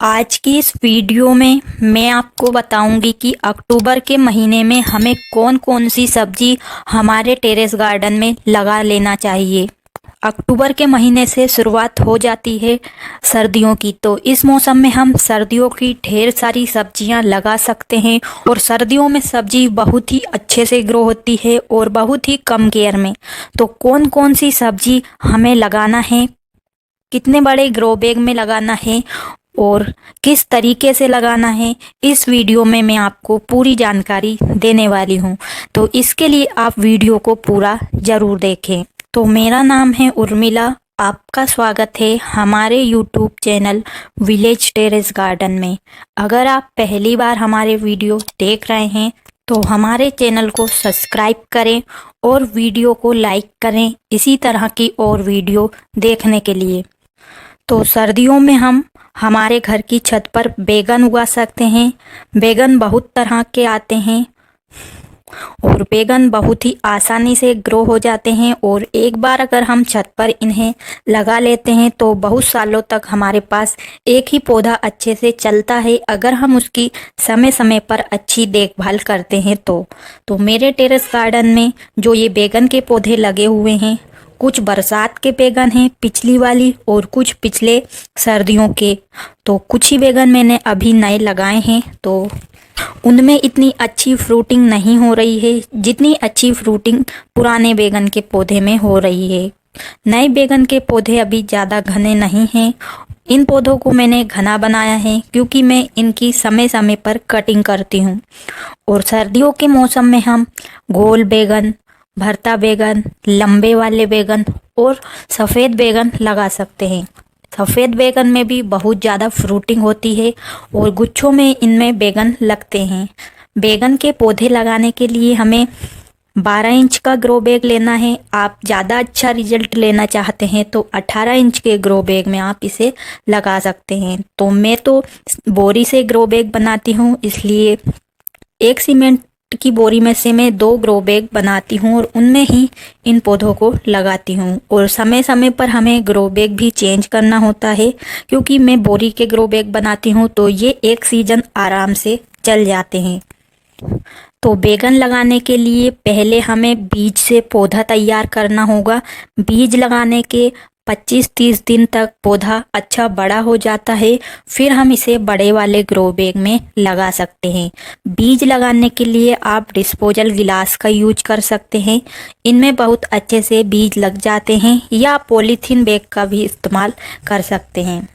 आज की इस वीडियो में मैं आपको बताऊंगी कि अक्टूबर के महीने में हमें कौन कौन सी सब्जी हमारे टेरेस गार्डन में लगा लेना चाहिए। अक्टूबर के महीने से शुरुआत हो जाती है सर्दियों की, तो इस मौसम में हम सर्दियों की ढेर सारी सब्जियां लगा सकते हैं और सर्दियों में सब्जी बहुत ही अच्छे से ग्रो होती है और बहुत ही कम केयर में। तो कौन कौन सी सब्जी हमें लगाना है, कितने बड़े ग्रो बैग में लगाना है और किस तरीके से लगाना है, इस वीडियो में मैं आपको पूरी जानकारी देने वाली हूँ। तो इसके लिए आप वीडियो को पूरा ज़रूर देखें। तो मेरा नाम है उर्मिला, आपका स्वागत है हमारे YouTube channel village terrace garden में। अगर आप पहली बार हमारे वीडियो देख रहे हैं तो हमारे चैनल को सब्सक्राइब करें और वीडियो को लाइक करें इसी तरह की और वीडियो देखने के लिए। तो सर्दियों में हम हमारे घर की छत पर बैगन उगा सकते हैं। बैगन बहुत तरह के आते हैं और बैगन बहुत ही आसानी से ग्रो हो जाते हैं और एक बार अगर हम छत पर इन्हें लगा लेते हैं तो बहुत सालों तक हमारे पास एक ही पौधा अच्छे से चलता है, अगर हम उसकी समय समय पर अच्छी देखभाल करते हैं तो मेरे टेरेस गार्डन में जो ये बैगन के पौधे लगे हुए हैं, कुछ बरसात के बैगन हैं पिछली वाली और कुछ पिछले सर्दियों के। तो कुछ ही बैगन मैंने अभी नए लगाए हैं, तो उनमें इतनी अच्छी फ्रूटिंग नहीं हो रही है जितनी अच्छी फ्रूटिंग पुराने बैगन के पौधे में हो रही है। नए बैगन के पौधे अभी ज़्यादा घने नहीं हैं। इन पौधों को मैंने घना बनाया है क्योंकि मैं इनकी समय समय पर कटिंग करती हूँ। और सर्दियों के मौसम में हम गोल बैगन, भरता बैगन, लंबे वाले बैगन और सफ़ेद बैगन लगा सकते हैं। सफ़ेद बैगन में भी बहुत ज़्यादा फ्रूटिंग होती है और गुच्छों में इनमें बैगन लगते हैं। बैगन के पौधे लगाने के लिए हमें 12 इंच का ग्रो बैग लेना है। आप ज़्यादा अच्छा रिजल्ट लेना चाहते हैं तो 18 इंच के ग्रो बैग में आप इसे लगा सकते हैं। तो मैं तो बोरी से ग्रो बैग बनाती हूँ, इसलिए एक सीमेंट की बोरी में से मैं 2 ग्रो बैग बनाती हूँ और उनमें ही इन पौधों को लगाती हूँ। और समय समय पर हमें ग्रो बैग भी चेंज करना होता है क्योंकि मैं बोरी के ग्रो बैग बनाती हूँ तो ये एक सीजन आराम से चल जाते हैं। तो बैगन लगाने के लिए पहले हमें बीज से पौधा तैयार करना होगा। बीज लगाने के 25-30 दिन तक पौधा अच्छा बड़ा हो जाता है, फिर हम इसे बड़े वाले ग्रो बैग में लगा सकते हैं। बीज लगाने के लिए आप डिस्पोजल गिलास का यूज कर सकते हैं, इनमें बहुत अच्छे से बीज लग जाते हैं, या पॉलीथीन बैग का भी इस्तेमाल कर सकते हैं।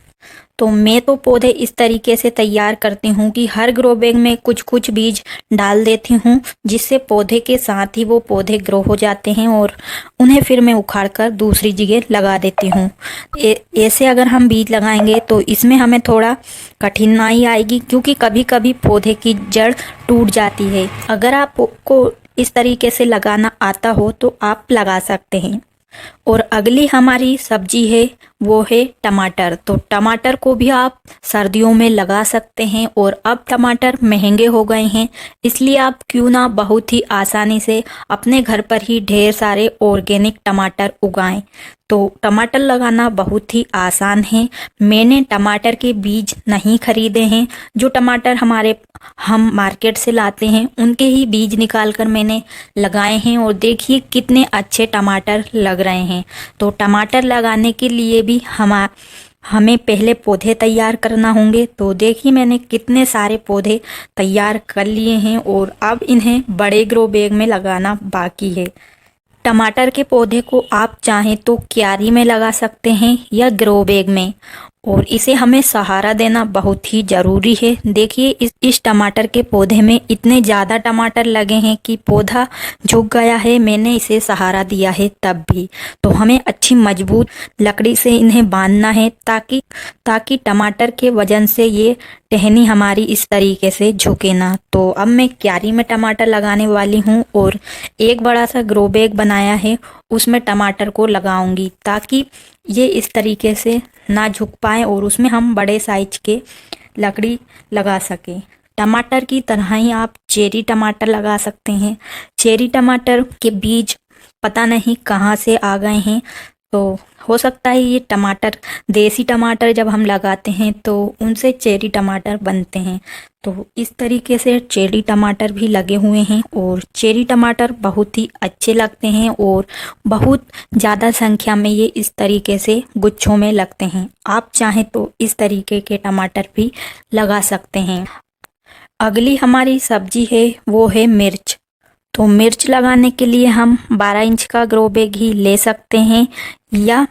तो मैं तो पौधे इस तरीके से तैयार करती हूँ कि हर ग्रो बैग में कुछ कुछ बीज डाल देती हूँ, जिससे पौधे के साथ ही वो पौधे ग्रो हो जाते हैं और उन्हें फिर मैं उखाड़ कर दूसरी जगह लगा देती हूँ। ऐसे अगर हम बीज लगाएंगे तो इसमें हमें थोड़ा कठिनाई आएगी क्योंकि कभी कभी पौधे की जड़ टूट जाती है। अगर आपको इस तरीके से लगाना आता हो तो आप लगा सकते हैं। और अगली हमारी सब्जी है वो है टमाटर। तो टमाटर को भी आप सर्दियों में लगा सकते हैं और अब टमाटर महंगे हो गए हैं, इसलिए आप क्यों ना बहुत ही आसानी से अपने घर पर ही ढेर सारे ऑर्गेनिक टमाटर उगाएं। तो टमाटर लगाना बहुत ही आसान है। मैंने टमाटर के बीज नहीं खरीदे हैं, जो टमाटर हम मार्केट से लाते हैं उनके ही बीज निकाल कर मैंने लगाए हैं और देखिए कितने अच्छे टमाटर लग रहे हैं। तो टमाटर लगाने के लिए भी हमें पहले पौधे तैयार करना होंगे। तो देखिए मैंने कितने सारे पौधे तैयार कर लिए हैं और अब इन्हें बड़े ग्रो बैग में लगाना बाकी है। टमाटर के पौधे को आप चाहें तो क्यारी में लगा सकते हैं या ग्रो बैग में, और इसे हमें सहारा देना बहुत ही ज़रूरी है। देखिए इस टमाटर के पौधे में इतने ज़्यादा टमाटर लगे हैं कि पौधा झुक गया है, मैंने इसे सहारा दिया है तब भी। तो हमें अच्छी मजबूत लकड़ी से इन्हें बांधना है ताकि टमाटर के वजन से ये टहनी हमारी इस तरीके से झुके ना। तो अब मैं क्यारी में टमाटर लगाने वाली हूँ और एक बड़ा सा ग्रो बैग बनाया है उसमें टमाटर को लगाऊंगी ताकि ये इस तरीके से ना झुक पाए और उसमें हम बड़े साइज के लकड़ी लगा सकें। टमाटर की तरह ही आप चेरी टमाटर लगा सकते हैं। चेरी टमाटर के बीज पता नहीं कहाँ से आ गए हैं, तो हो सकता है ये टमाटर, देसी टमाटर जब हम लगाते हैं तो उनसे चेरी टमाटर बनते हैं। तो इस तरीके से चेरी टमाटर भी लगे हुए हैं और चेरी टमाटर बहुत ही अच्छे लगते हैं और बहुत ज़्यादा संख्या में ये इस तरीके से गुच्छों में लगते हैं। आप चाहें तो इस तरीके के टमाटर भी लगा सकते हैं। अगली हमारी सब्जी है वो है मिर्च। तो मिर्च लगाने के लिए हम 12 इंच का ग्रो बैग ही ले सकते हैं या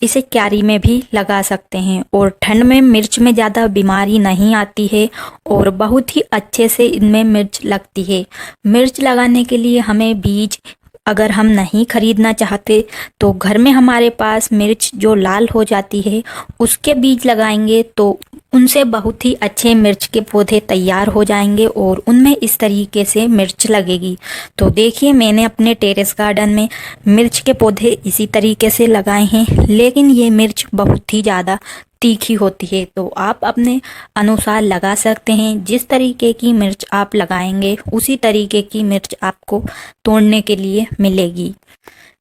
इसे क्यारी में भी लगा सकते हैं। और ठंड में मिर्च में ज़्यादा बीमारी नहीं आती है और बहुत ही अच्छे से इनमें मिर्च लगती है। मिर्च लगाने के लिए हमें बीज अगर हम नहीं खरीदना चाहते तो घर में हमारे पास मिर्च जो लाल हो जाती है उसके बीज लगाएंगे तो उनसे बहुत ही अच्छे मिर्च के पौधे तैयार हो जाएंगे और उनमें इस तरीके से मिर्च लगेगी। तो देखिए मैंने अपने टेरेस गार्डन में मिर्च के पौधे इसी तरीके से लगाए हैं, लेकिन ये मिर्च बहुत ही ज़्यादा तीखी होती है। तो आप अपने अनुसार लगा सकते हैं। जिस तरीके की मिर्च आप लगाएंगे उसी तरीके की मिर्च आपको तोड़ने के लिए मिलेगी।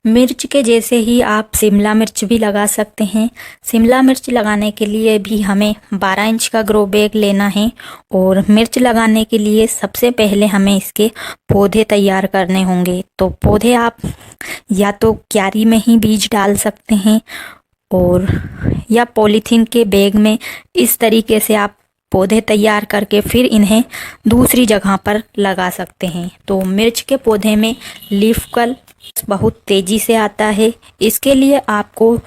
मिर्च के जैसे ही आप शिमला मिर्च भी लगा सकते हैं। शिमला मिर्च लगाने के लिए भी हमें 12 इंच का ग्रो बैग लेना है और मिर्च लगाने के लिए सबसे पहले हमें इसके पौधे तैयार करने होंगे। तो पौधे आप या तो क्यारी में ही बीज डाल सकते हैं और या पॉलीथीन के बैग में इस तरीके से आप पौधे तैयार करके फिर इन्हें दूसरी जगह पर लगा सकते हैं। तो मिर्च के पौधे में लीफ कर्ल बहुत तेजी से आता है। इसके लिए आपको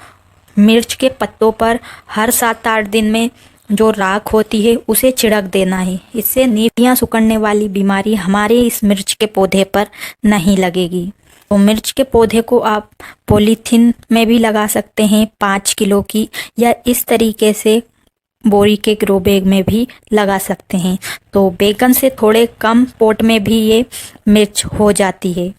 मिर्च के पत्तों पर हर 7-8 दिन में जो राख होती है उसे छिड़क देना है। इससे नींबुयाँ सिकुड़ने वाली बीमारी हमारे इस मिर्च के पौधे पर नहीं लगेगी। तो मिर्च के पौधे को आप पॉलीथीन में भी लगा सकते हैं 5 किलो की, या इस तरीके से बोरी के ग्रो बैग में भी लगा सकते हैं। तो बैगन से थोड़े कम पॉट में भी ये मिर्च हो जाती है।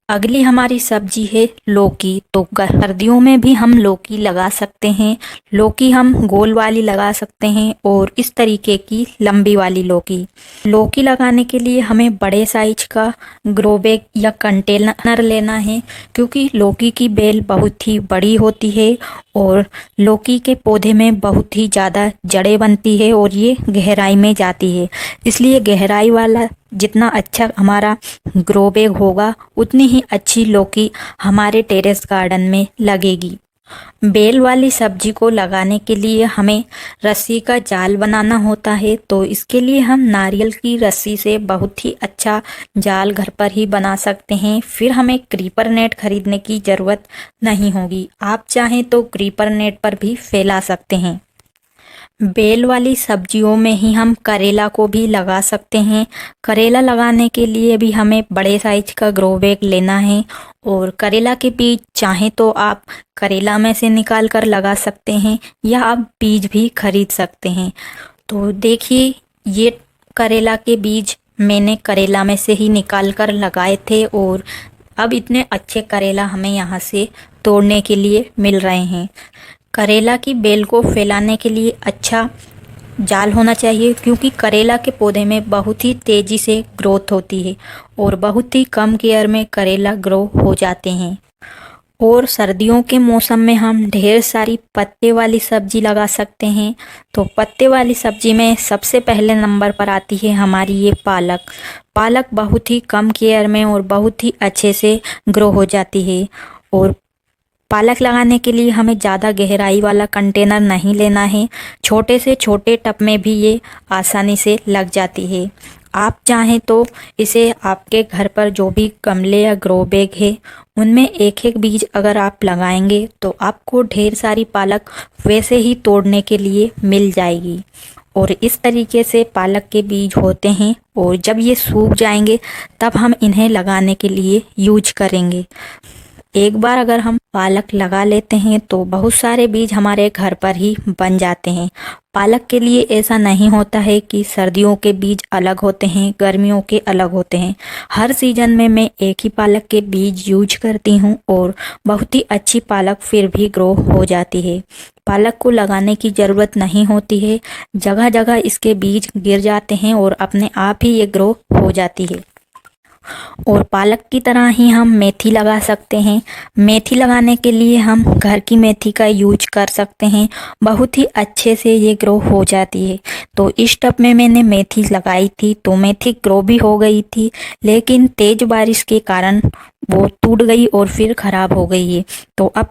अगली हमारी सब्जी है लौकी। तो सर्दियों में भी हम लौकी लगा सकते हैं। लौकी हम गोल वाली लगा सकते हैं और इस तरीके की लंबी वाली लौकी। लौकी लगाने के लिए हमें बड़े साइज का ग्रो बैग या कंटेनर लेना है, क्योंकि लौकी की बेल बहुत ही बड़ी होती है और लौकी के पौधे में बहुत ही ज़्यादा जड़ें बनती है और ये गहराई में जाती है। इसलिए गहराई वाला जितना अच्छा हमारा ग्रो बैग होगा उतनी ही अच्छी लौकी हमारे टेरेस गार्डन में लगेगी। बेल वाली सब्जी को लगाने के लिए हमें रस्सी का जाल बनाना होता है। तो इसके लिए हम नारियल की रस्सी से बहुत ही अच्छा जाल घर पर ही बना सकते हैं। फिर हमें क्रीपर नेट खरीदने की ज़रूरत नहीं होगी। आप चाहें तो क्रीपर नेट पर भी फैला सकते हैं। बेल वाली सब्जियों में ही हम करेला को भी लगा सकते हैं। करेला लगाने के लिए भी हमें बड़े साइज का ग्रो बैग लेना है और करेला के बीज चाहें तो आप करेला में से निकाल कर लगा सकते हैं या आप बीज भी खरीद सकते हैं। तो देखिए ये करेला के बीज मैंने करेला में से ही निकाल कर लगाए थे और अब इतने अच्छे करेला हमें यहाँ से तोड़ने के लिए मिल रहे हैं। करेला की बेल को फैलाने के लिए अच्छा जाल होना चाहिए, क्योंकि करेला के पौधे में बहुत ही तेज़ी से ग्रोथ होती है और बहुत ही कम केयर में करेला ग्रो हो जाते हैं। और सर्दियों के मौसम में हम ढेर सारी पत्ते वाली सब्जी लगा सकते हैं। तो पत्ते वाली सब्जी में सबसे पहले नंबर पर आती है हमारी ये पालक। पालक बहुत ही कम केयर में और बहुत ही अच्छे से ग्रो हो जाती है। और पालक लगाने के लिए हमें ज़्यादा गहराई वाला कंटेनर नहीं लेना है। छोटे से छोटे टब में भी ये आसानी से लग जाती है। आप चाहें तो इसे आपके घर पर जो भी गमले या ग्रो बैग है उनमें एक एक बीज अगर आप लगाएंगे तो आपको ढेर सारी पालक वैसे ही तोड़ने के लिए मिल जाएगी। और इस तरीके से पालक के बीज होते हैं और जब ये सूख जाएंगे तब हम इन्हें लगाने के लिए यूज करेंगे। एक बार अगर हम पालक लगा लेते हैं तो बहुत सारे बीज हमारे घर पर ही बन जाते हैं। पालक के लिए ऐसा नहीं होता है कि सर्दियों के बीज अलग होते हैं, गर्मियों के अलग होते हैं। हर सीजन में मैं एक ही पालक के बीज यूज करती हूँ और बहुत ही अच्छी पालक फिर भी ग्रो हो जाती है। पालक को लगाने की ज़रूरत नहीं होती है, जगह जगह इसके बीज गिर जाते हैं और अपने आप ही ये ग्रो हो जाती है। और पालक की तरह ही हम मेथी लगा सकते हैं। मेथी लगाने के लिए हम घर की मेथी का यूज कर सकते हैं, बहुत ही अच्छे से ये ग्रो हो जाती है। तो इस टब में मैंने मेथी लगाई थी तो मेथी ग्रो भी हो गई थी, लेकिन तेज बारिश के कारण वो टूट गई और फिर खराब हो गई है। तो अब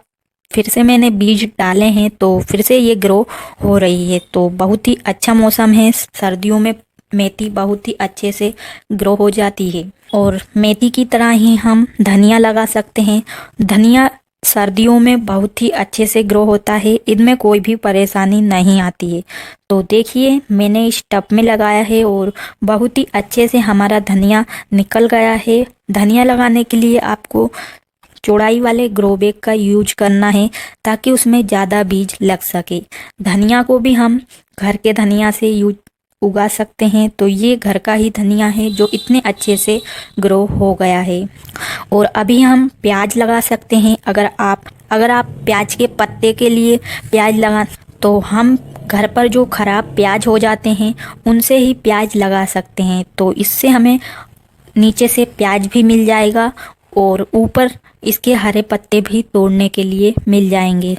फिर से मैंने बीज डाले हैं तो फिर से ये ग्रो हो रही है। तो बहुत ही अच्छा मौसम है, सर्दियों में मेथी बहुत ही अच्छे से ग्रो हो जाती है। और मेथी की तरह ही हम धनिया लगा सकते हैं। धनिया सर्दियों में बहुत ही अच्छे से ग्रो होता है, इनमें कोई भी परेशानी नहीं आती है। तो देखिए मैंने इस टब में लगाया है और बहुत ही अच्छे से हमारा धनिया निकल गया है। धनिया लगाने के लिए आपको चौड़ाई वाले ग्रो बैग का यूज करना है ताकि उसमें ज़्यादा बीज लग सके। धनिया को भी हम घर के धनिया से यूज उगा सकते हैं। तो ये घर का ही धनिया है जो इतने अच्छे से ग्रो हो गया है। और अभी हम प्याज लगा सकते हैं। अगर आप प्याज के पत्ते के लिए प्याज लगा तो हम घर पर जो खराब प्याज हो जाते हैं उनसे ही प्याज लगा सकते हैं। तो इससे हमें नीचे से प्याज भी मिल जाएगा और ऊपर इसके हरे पत्ते भी तोड़ने के लिए मिल जाएंगे।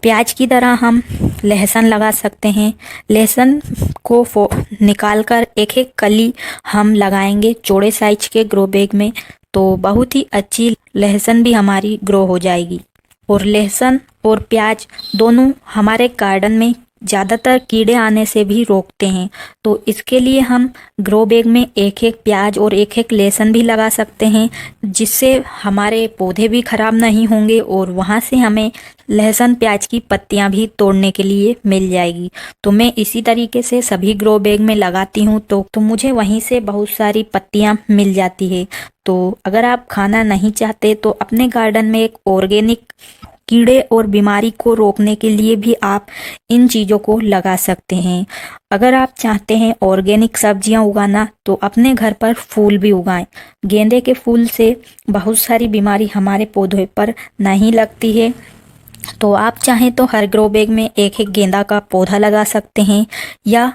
प्याज की तरह हम लहसुन लगा सकते हैं। लहसुन को निकाल कर एक एक कली हम लगाएंगे चौड़े साइज के ग्रो बैग में, तो बहुत ही अच्छी लहसुन भी हमारी ग्रो हो जाएगी। और लहसुन और प्याज दोनों हमारे गार्डन में ज़्यादातर कीड़े आने से भी रोकते हैं। तो इसके लिए हम ग्रो बैग में एक एक प्याज और एक एक लहसुन भी लगा सकते हैं, जिससे हमारे पौधे भी खराब नहीं होंगे और वहाँ से हमें लहसुन प्याज की पत्तियाँ भी तोड़ने के लिए मिल जाएगी। तो मैं इसी तरीके से सभी ग्रो बैग में लगाती हूँ तो मुझे वहीं से बहुत सारी पत्तियाँ मिल जाती है। तो अगर आप खाना नहीं चाहते तो अपने गार्डन में एक ऑर्गेनिक कीड़े और बीमारी को रोकने के लिए भी आप इन चीज़ों को लगा सकते हैं। अगर आप चाहते हैं ऑर्गेनिक सब्जियां उगाना तो अपने घर पर फूल भी उगाएं। गेंदे के फूल से बहुत सारी बीमारी हमारे पौधों पर नहीं लगती है। तो आप चाहें तो हर ग्रो बैग में एक एक गेंदा का पौधा लगा सकते हैं या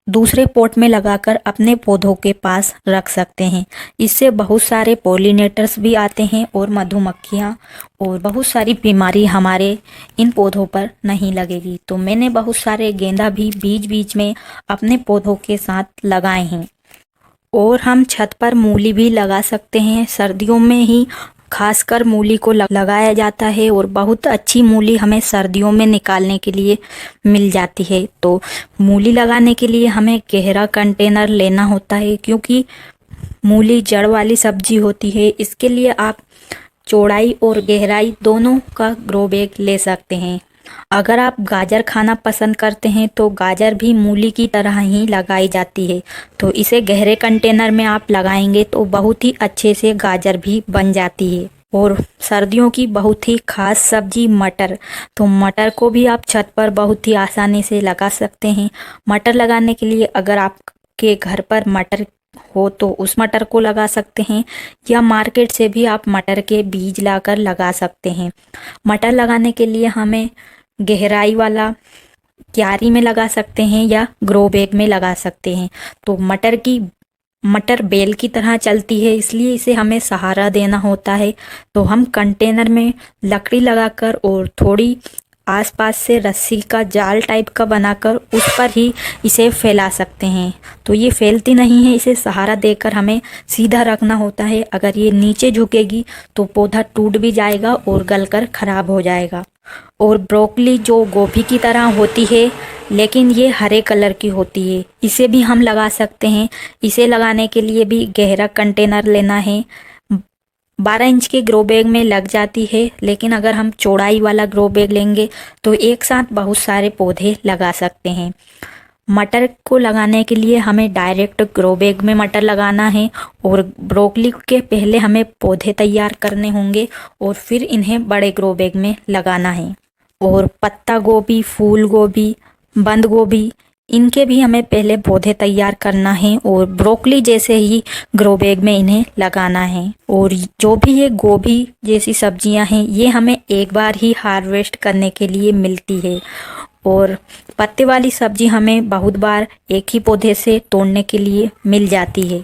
दूसरे पॉट में लगाकर अपने पौधों के पास रख सकते हैं। इससे बहुत सारे पॉलिनेटर्स भी आते हैं और मधुमक्खियाँ और बहुत सारी बीमारी हमारे इन पौधों पर नहीं लगेगी। तो मैंने बहुत सारे गेंदा भी बीच बीच में अपने पौधों के साथ लगाए हैं। और हम छत पर मूली भी लगा सकते हैं। सर्दियों में ही खासकर मूली को लगाया जाता है और बहुत अच्छी मूली हमें सर्दियों में निकालने के लिए मिल जाती है। तो मूली लगाने के लिए हमें गहरा कंटेनर लेना होता है, क्योंकि मूली जड़ वाली सब्जी होती है। इसके लिए आप चौड़ाई और गहराई दोनों का ग्रो बैग ले सकते हैं। अगर आप गाजर खाना पसंद करते हैं तो गाजर भी मूली की तरह ही लगाई जाती है। तो इसे गहरे कंटेनर में आप लगाएंगे तो बहुत ही अच्छे से गाजर भी बन जाती है। और सर्दियों की बहुत ही खास सब्जी मटर, तो मटर को भी आप छत पर बहुत ही आसानी से लगा सकते हैं। मटर लगाने के लिए अगर आपके घर पर मटर हो तो उस मटर को लगा सकते हैं या मार्केट से भी आप मटर के बीज लाकर लगा सकते हैं। मटर लगाने के लिए हमें गहराई वाला क्यारी में लगा सकते हैं या ग्रो बैग में लगा सकते हैं। तो मटर बेल की तरह चलती है, इसलिए इसे हमें सहारा देना होता है। तो हम कंटेनर में लकड़ी लगाकर और थोड़ी आसपास से रस्सी का जाल टाइप का बनाकर उस पर ही इसे फैला सकते हैं। तो ये फैलती नहीं है, इसे सहारा देकर हमें सीधा रखना होता है। अगर ये नीचे झुकेगी तो पौधा टूट भी जाएगा और गलकर खराब हो जाएगा। और ब्रोकली जो गोभी की तरह होती है लेकिन ये हरे कलर की होती है, इसे भी हम लगा सकते हैं। इसे लगाने के लिए भी गहरा कंटेनर लेना है। 12 इंच के ग्रो बैग में लग जाती है, लेकिन अगर हम चौड़ाई वाला ग्रो बैग लेंगे तो एक साथ बहुत सारे पौधे लगा सकते हैं। मटर को लगाने के लिए हमें डायरेक्ट ग्रो बैग में मटर लगाना है और ब्रोकली के पहले हमें पौधे तैयार करने होंगे और फिर इन्हें बड़े ग्रो बैग में लगाना है। और पत्ता गोभी, फूल गोभी, बंद गोभी, इनके भी हमें पहले पौधे तैयार करना है और ब्रोकली जैसे ही ग्रो बैग में इन्हें लगाना है। और जो भी ये गोभी जैसी सब्जियां हैं ये हमें एक बार ही हार्वेस्ट करने के लिए मिलती है और पत्ते वाली सब्जी हमें बहुत बार एक ही पौधे से तोड़ने के लिए मिल जाती है।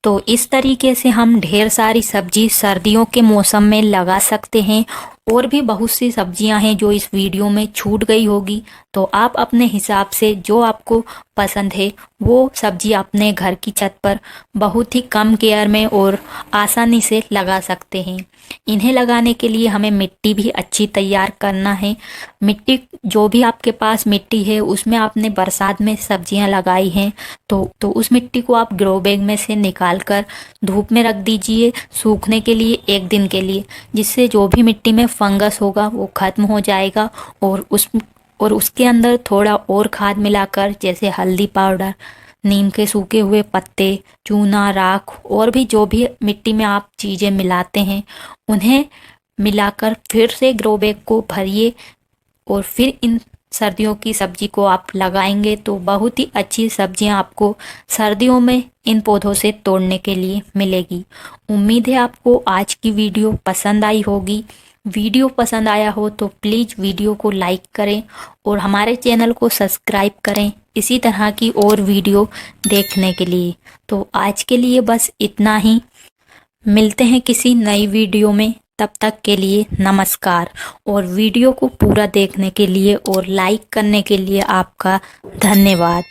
तो इस तरीके से हम ढेर सारी सब्जी सर्दियों के मौसम में लगा सकते हैं। और भी बहुत सी सब्जियां हैं जो इस वीडियो में छूट गई होगी, तो आप अपने हिसाब से जो आपको पसंद है वो सब्जी अपने घर की छत पर बहुत ही कम केयर में और आसानी से लगा सकते हैं। इन्हें लगाने के लिए हमें मिट्टी भी अच्छी तैयार करना है। मिट्टी जो भी आपके पास मिट्टी है उसमें आपने बरसात में सब्जियां लगाई हैं तो उस मिट्टी को आप ग्रो बैग में से निकाल कर धूप में रख दीजिए सूखने के लिए 1 दिन के लिए, जिससे जो भी मिट्टी में फंगस होगा वो खत्म हो जाएगा। और उसके अंदर थोड़ा और खाद मिलाकर, जैसे हल्दी पाउडर, नीम के सूखे हुए पत्ते, चूना, राख और भी जो भी मिट्टी में आप चीज़ें मिलाते हैं उन्हें मिलाकर फिर से ग्रो बैग को भरिए और फिर इन सर्दियों की सब्जी को आप लगाएंगे तो बहुत ही अच्छी सब्जियां आपको सर्दियों में इन पौधों से तोड़ने के लिए मिलेगी। उम्मीद है आपको आज की वीडियो पसंद आई होगी। वीडियो पसंद आया हो तो प्लीज़ वीडियो को लाइक करें और हमारे चैनल को सब्सक्राइब करें इसी तरह की और वीडियो देखने के लिए। तो आज के लिए बस इतना ही, मिलते हैं किसी नई वीडियो में। तब तक के लिए नमस्कार। और वीडियो को पूरा देखने के लिए और लाइक करने के लिए आपका धन्यवाद।